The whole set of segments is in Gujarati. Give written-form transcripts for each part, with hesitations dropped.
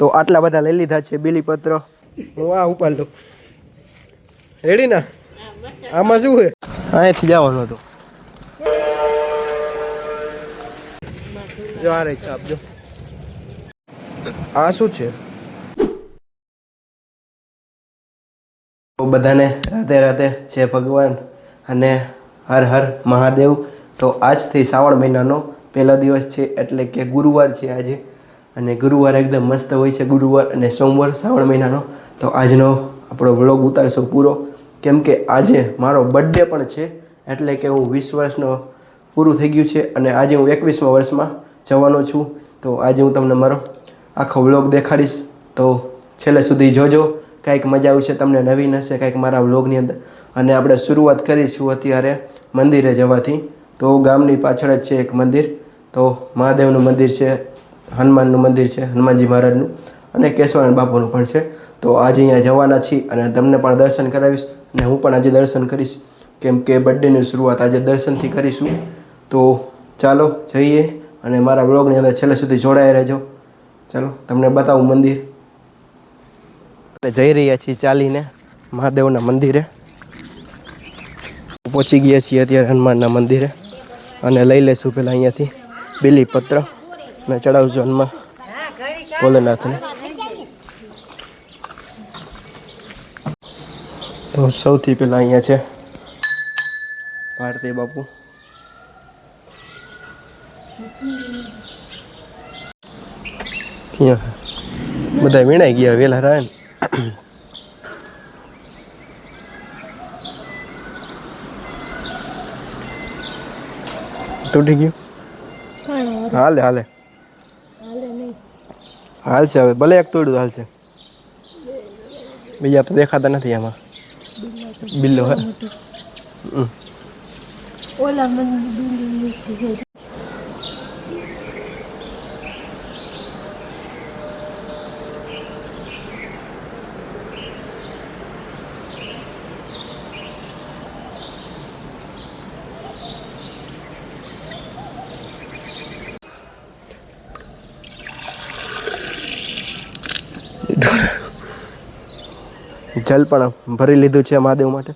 તો આટલા બધા લઈ લીધા છે બીલીપત્ર. હું આ ઉપાડ લઉં. રેડી ના? આમાં શું છે? અહીંથી જવાનું હતું. જો આ રહી છાપ જો. આ શું છે? બધાને રાધે રાધે જય ભગવાન અને હર હર મહાદેવ. તો આજથી શ્રાવણ મહિનાનો પહેલો દિવસ છે, એટલે કે ગુરુવાર છે આજે. અને ગુરુવાર એકદમ મસ્ત હોય છે, ગુરુવાર અને સોમવાર શ્રાવણ મહિનાનો. તો આજનો આપણો વ્લોગ ઉતારશું પૂરો, કેમ કે આજે મારો બર્થડે પણ છે. એટલે કે હું 20 વર્ષનો પૂરું થઈ ગયું છે અને આજે હું 21મા વર્ષમાં જવાનો છું. તો આજે હું તમને મારો આખો વ્લોગ દેખાડીશ, તો છેલ્લે સુધી જોજો. કંઈક મજા આવશે તમને, નવીન હશે કંઈક મારા વ્લોગની અંદર. અને આપણે શરૂઆત કરીશું અત્યારે મંદિરે જવાથી. તો ગામની પાછળ જ છે એક મંદિર. તો મહાદેવનું મંદિર છે, હનુમાનનું મંદિર છે, હનુમાનજી મહારાજનું, અને કેશવાનંદ બાપુનું પણ છે. તો આજે અહીંયા જવાના છીએ અને તમને પણ દર્શન કરાવીશ. અને હું પણ આજે દર્શન કરીશ, કેમ કે બર્થડેની શરૂઆત આજે દર્શનથી કરીશું. તો ચાલો જઈએ અને મારા વ્લોગની અંદર છેલ્લે સુધી જોડાઈ રહેજો. ચાલો તમને બતાવું મંદિર. જઈ રહ્યા છીએ ચાલીને મહાદેવના મંદિરે. પહોંચી ગયા છીએ અત્યારે હનુમાનના મંદિરે અને લઈ લઈશું પહેલાં અહીંયાથી બીલીપત્ર અને ચડાવજો હનુમાન ભોલેનાથને. તો સૌથી પહેલાં અહીંયા છે ભારતી બાપુ. બધા વીણાઈ ગયા વેલા રહે ને. તૂટી ગયું? હાલે હાલે હાલશે હવે, ભલે એક તોડ્યું હાલશે. બીજા તો દેખાતા નથી આમાં. બિલ્લો હે. જલ પણ ભરી લીધું છે મહાદેવ માટે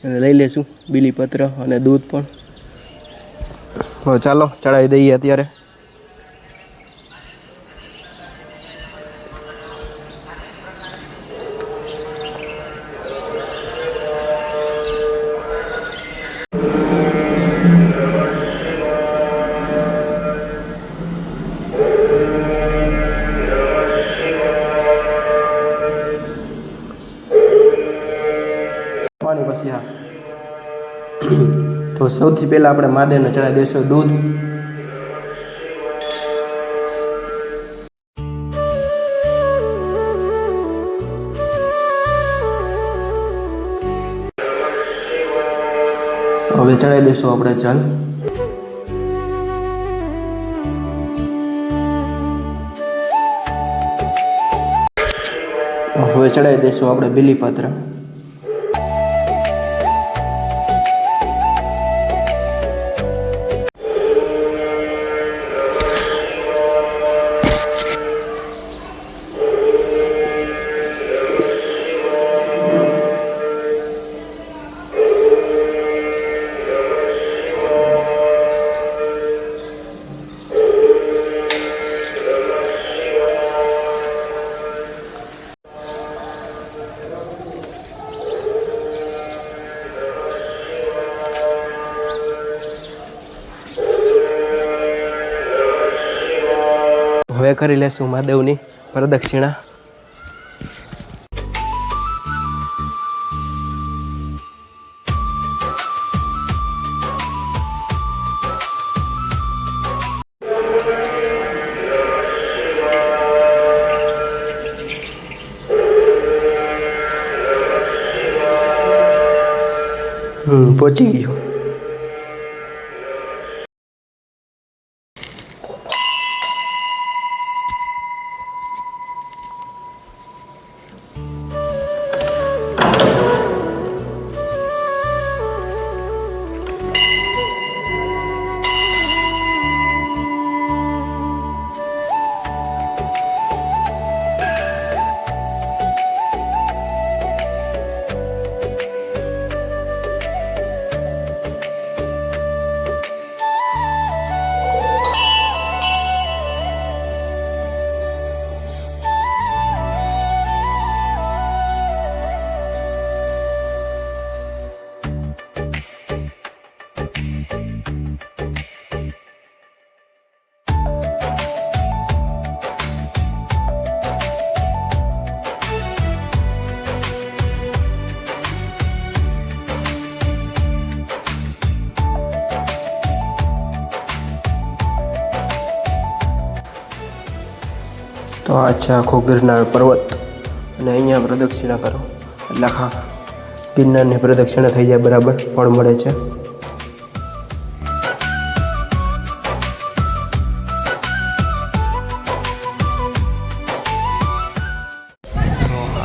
અને લઈ લેશું બીલીપત્ર અને દૂધ પણ. ચાલો ચડાવી દઈએ અત્યારે. પછી હા, તો સૌથી પહેલા આપણે મહાદેવને ચડાવી દઈશું દૂધ. હવે ચડાવી દઈશું આપણે જલ. હવે ચડાવી દઈશું આપણે બીલીપત્ર. હવે કરી લેશું મહાદેવની પ્રદક્ષિણા. પહોંચી ગયો. તો આ છે આખો ગિરનાર પર્વત અને અહીંયા પ્રદક્ષિણા કરો એટલે આખા ગિરનારની પ્રદક્ષિણા થઈ જાય બરાબર ફળ મળે છે.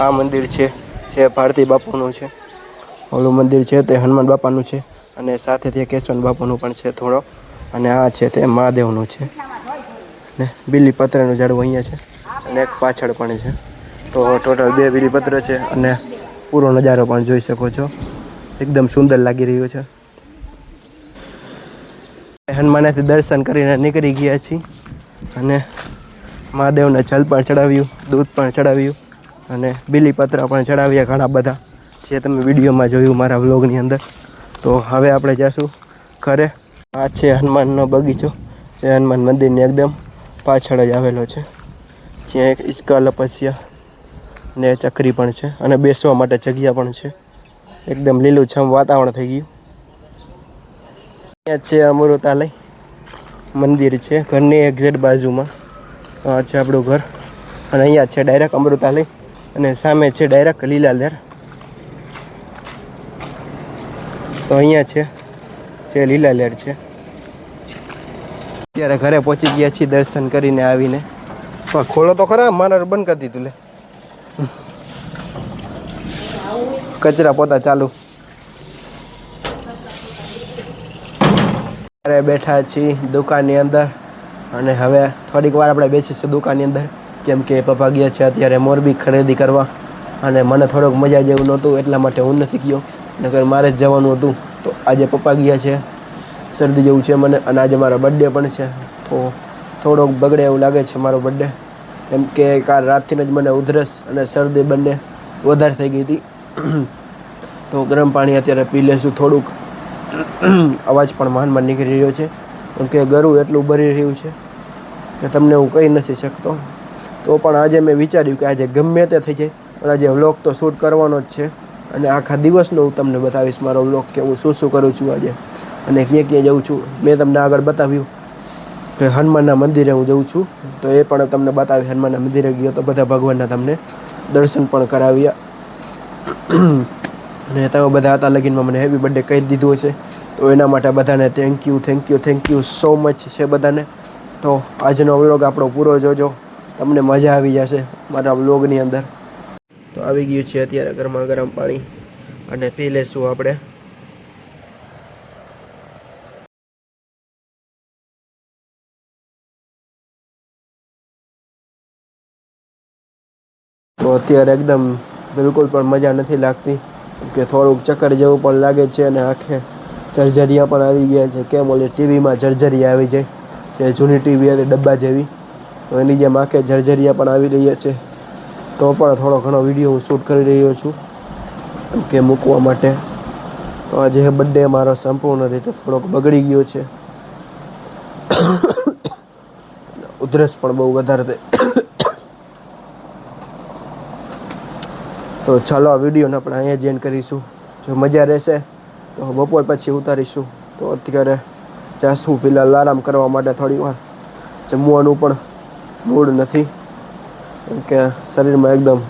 આ મંદિર છે જે ભારતી બાપુનું છે. ઓલું મંદિર છે તે હનુમાન બાપાનું છે અને સાથે તે કેશવન બાપુનું પણ છે થોડો. અને આ છે તે મહાદેવનું છે ને બીલીપત્રનું ઝાડવું અહીંયા છે અને એક પાછળ પણ છે. તો ટોટલ 2 બીલીપત્ર છે અને પૂરો નજારો પણ જોઈ શકો છો. એકદમ સુંદર લાગી રહ્યું છે. હનુમાનેથી દર્શન કરીને નીકળી ગયા છીએ અને મહાદેવને જલ પણ ચડાવ્યું, દૂધ પણ ચડાવ્યું અને બીલીપત્ર પણ ચડાવ્યા ઘણા બધા, જે તમે વિડીયોમાં જોયું મારા વ્લોગની અંદર. તો હવે આપણે જઈશું ઘરે. આ છે હનુમાનનો બગીચો જે હનુમાન મંદિરની એકદમ પાછળ જ આવેલો છે, જ્યાં એક ઈસકા લપસ્યા ને ચકરી પણ છે અને બેસવા માટે જગ્યા પણ છે. એકદમ લીલુંછમ વાતાવરણ થઈ ગયું. અહીંયા છે અમૃતાલય મંદિર છે ઘરની એક્ઝેક્ટ બાજુમાં. આ છે આપણું ઘર અને અહીંયા છે ડાયરેક્ટ અમૃતાલય અને સામે છે ડાયરેક્ટ લીલાલેર. તો અહીંયા છે લીલાલેર છે. અત્યારે ઘરે પહોંચી ગયા છીએ દર્શન કરીને આવીને. ખોલો તો ખરા, મારે બંધ કરી દીધું લે. કચરા પોતા ચાલુ. અરે બેઠા છીએ દુકાનની અંદર અને હવે થોડીક વાર આપણે બેસીશું દુકાનની અંદર, કેમ કે પપ્પા ગયા છે અત્યારે મોરબી ખરીદી કરવા અને મને થોડોક મજા જેવું નહોતું એટલા માટે હું નથી ગયો, નકર મારે જ જવાનું હતું. તો આજે પપ્પા ગયા છે, શરદી જેવું છે મને અને આજે મારો બર્થડે પણ છે. તો થોડોક બગડે એવું લાગે છે મારો બર્થડે, કેમ કે કાલ રાતથી જ મને ઉધરસ અને શરદી બંને વધારે થઈ ગઈ હતી. તો ગરમ પાણી અત્યારે પી લેશું થોડુંક. અવાજ પણ માંડ નીકળી રહ્યો છે કેમ કે ગળું એટલું ભરી રહ્યું છે કે તમને હું કહી નથી શકતો. તો પણ આજે મેં વિચાર્યું કે આજે ગમે તે થઈ જાય પણ આજે વ્લોગ તો શૂટ કરવાનો જ છે અને આખા દિવસનો હું તમને બતાવીશ મારો વ્લોગ કે હું શું કરું છું આજે અને ક્યાં ક્યાં જાઉં છું. મેં તમને આગળ બતાવ્યું કે હનુમાનના મંદિરે હું જઉં છું, તો એ પણ તમને બતાવી. હનુમાનના મંદિરે ગયો તો બધા ભગવાનના તમને દર્શન પણ કરાવ્યા અને તમે બધા હતા લગીનમાં મને હેપી બર્થડે કહી દીધું હશે, તો એના માટે બધાને થેન્ક યુ સો મચ છે બધાને. તો આજનો વ્લોગ આપણો પૂરો જોજો, તમને મજા આવી જશે મારા વ્લોગની અંદર. તો આવી ગયું છે અત્યારે ગરમા ગરમ પાણી અને પી લેશું આપણે. તો અત્યારે એકદમ બિલકુલ પણ મજા નથી લાગતી કે થોડુંક ચક્કર જેવું પણ લાગે છે અને આંખે જર્જરિયા પણ આવી ગયા છે. કેમ ઓલી ટીવીમાં જર્જરિયા આવી જાય જે જૂની ટીવી હતી ડબ્બા જેવી, તો એની જેમ આંખે જર્જરિયા પણ આવી રહ્યા છે. તો પણ થોડો ઘણો વિડીયો હું શૂટ કરી રહ્યો છું કે મૂકવા માટે. તો આજે બર્થડે મારો સંપૂર્ણ રીતે થોડોક બગડી ગયો છે. ઉધરસ પણ બહુ વધારે થઈ. તો ચાલો આ વિડીયોને આપણે અહીંયા જ એન્ડ કરીશું. જો મજા રહેશે તો બપોર પછી ઉતારીશું. તો અત્યારે જાશું ફિલહાલ આરામ કરવા માટે થોડી વાર. જમવાનું પણ મૂડ નથી કેમ કે શરીરમાં એકદમ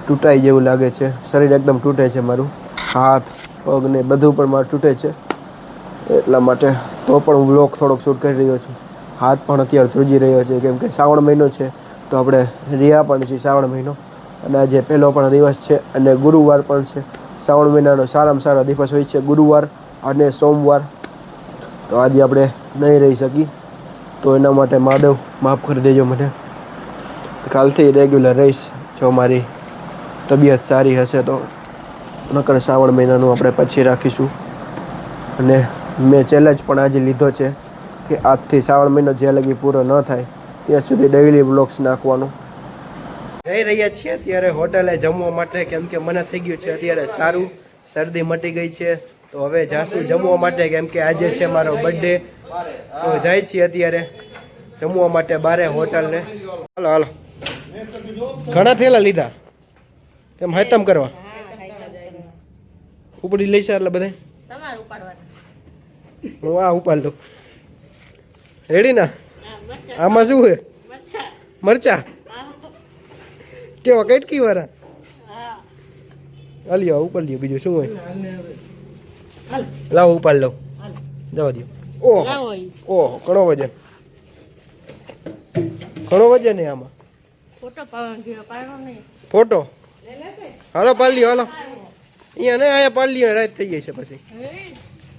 તૂટાઈ જેવું લાગે છે. શરીર એકદમ તૂટે છે મારું, હાથ પગ ને બધું પણ મારું તૂટે છે એટલા માટે. તો પણ હું વ્લોગ થોડોક શૂટ કરી રહ્યો છું. હાથ પણ અત્યારે ધ્રુજી રહ્યો છે કેમ કે શ્રાવણ મહિનો છે, તો આપણે રહ્યા પણ છીએ શ્રાવણ મહિનો અને આજે પહેલો પણ દિવસ છે અને ગુરુવાર પણ છે. શ્રાવણ મહિનાનો સારામાં સારો દિવસ હોય છે ગુરુવાર અને સોમવાર. તો આજે આપણે નહીં રહી શકી, તો એના માટે મહાદેવ માફ કરી દેજો મને. કાલથી રેગ્યુલર રહીશ જો મારી તબિયત સારી હશે તો, નકર શ્રાવણ મહિનાનું આપણે પછી રાખીશું. અને મેં ચેલેન્જ પણ આજે લીધો છે કે આજથી શ્રાવણ મહિનો જ્યાં લગી પૂરો ન થાય ત્યાં સુધી ડેઈલી વ્લોગ્સ નાખવાનું. જઈ રહ્યા છીએ અત્યારે હોટલે જમવા માટે, કેમ કે મને થઈ ગયું છે અત્યારે સારું, શરદી મટી ગઈ છે. તો હવે જાશું જમવા માટે કેમ કે આજે છે મારો બર્થડે. તો જાય છીએ અત્યારે જમવા માટે બારે હોટલને. હાલો હાલો, ઘણા થેલા લીધા તેમ હતમ કરવા ઉપડી લઈશ એટલે બધા હું આ ઉપાડ લઉં. રેડી ના? આમાં શું છે? મરચા કેવા કટકી વાળા હાલ્યો ઉપર લ્યો બીજું શું હોય લાવો ઉપાડ લો જવા દો ઓહ ઓહ ઘણો વજન હે આમાં ફોટો હાલો પાડ લ્યો હાલો અહીંયા ને અહીંયા પાડ લ્યો રાત થઈ ગઈ છે પછી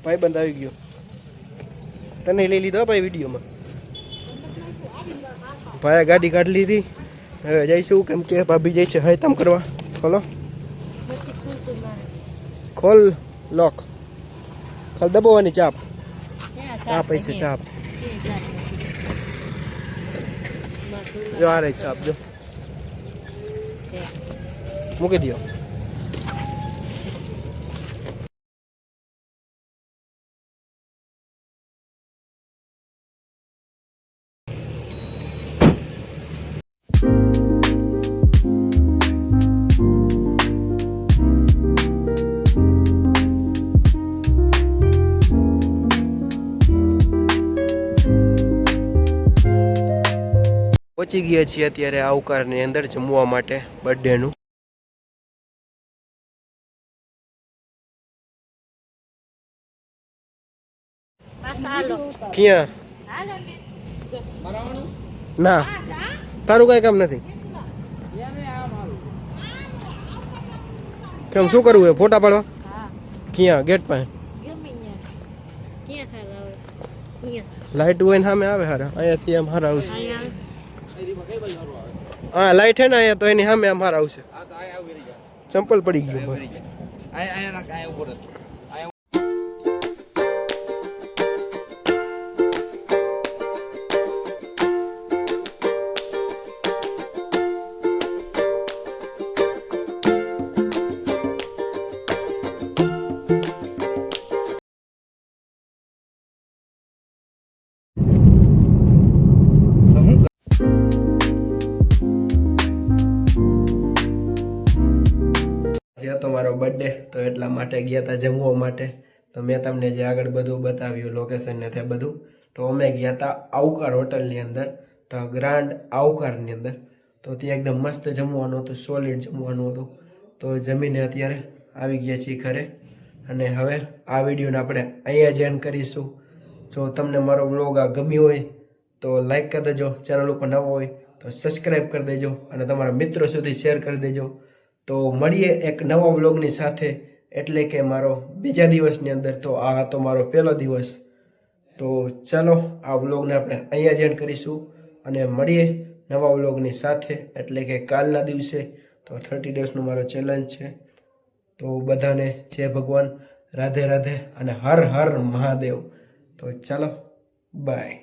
ભાઈબંધ આવી ગયો તને લઈ લીધો ભાઈ વિડીયોમાં ભાઈ ગાડી કાઢી લીધી હવે જઈશું કેમ કે ભાભી જાય છે હયતમ કરવા ખોલો ખોલ લોક ખોલ દબાવવાની ચાપ પૈસે ચાપ જો આ રહી ચાપ જો મૂકી દો પહોંચી ગયા છીએ અત્યારે આવકારની અંદર જમવા માટે બર્થડેનું ક્યાં ના તારું કઈ કામ નથી કેમ શું કરવું એ ફોટા પાડવા ક્યાં ગેટ પાસે લાઈટ હોય ને સામે આવે હારા અહીંયાથી એમ હારા આવશે હા લાઈટ હે ને અહીંયા તો એની સામે આમ હારા આવશે ચંપલ પડી ગયું જે હતો મારો બર્થડે તો એટલા માટે ગયા હતા જમવા માટે તો મેં તમને જે આગળ બધું બતાવ્યું લોકેશન ને તે બધું તો અમે ગયા હતા આવકાર હોટલની અંદર તો ગ્રાન્ડ આવકારની અંદર તો ત્યાં એકદમ મસ્ત જમવાનું હતું સોલિડ જમવાનું હતું તો જમીને અત્યારે આવી ગયા છીએ ઘરે અને હવે આ વિડીયોને આપણે અહીંયા જ એન્ડ કરીશું જો તમને મારો વ્લોગ આ ગમ્યો હોય તો લાઈક કરી દેજો ચેનલ ઉપર નવો હોય તો સબસ્ક્રાઈબ કરી દેજો અને તમારા મિત્રો સુધી શેર કરી દેજો તો મળીએ એક નવા વ્લોગની સાથે એટલે કે મારો બીજા દિવસની અંદર તો આ હતો મારો પહેલો દિવસ તો ચાલો આ વ્લોગને આપણે અહીંયા જ એન્ડ કરીશું અને મળીએ નવા વ્લોગની સાથે એટલે કે કાલના દિવસે તો 30 ડેઝનો મારો ચેલેન્જ છે તો બધાને જય ભગવાન રાધે રાધે અને હર હર મહાદેવ તો ચાલો બાય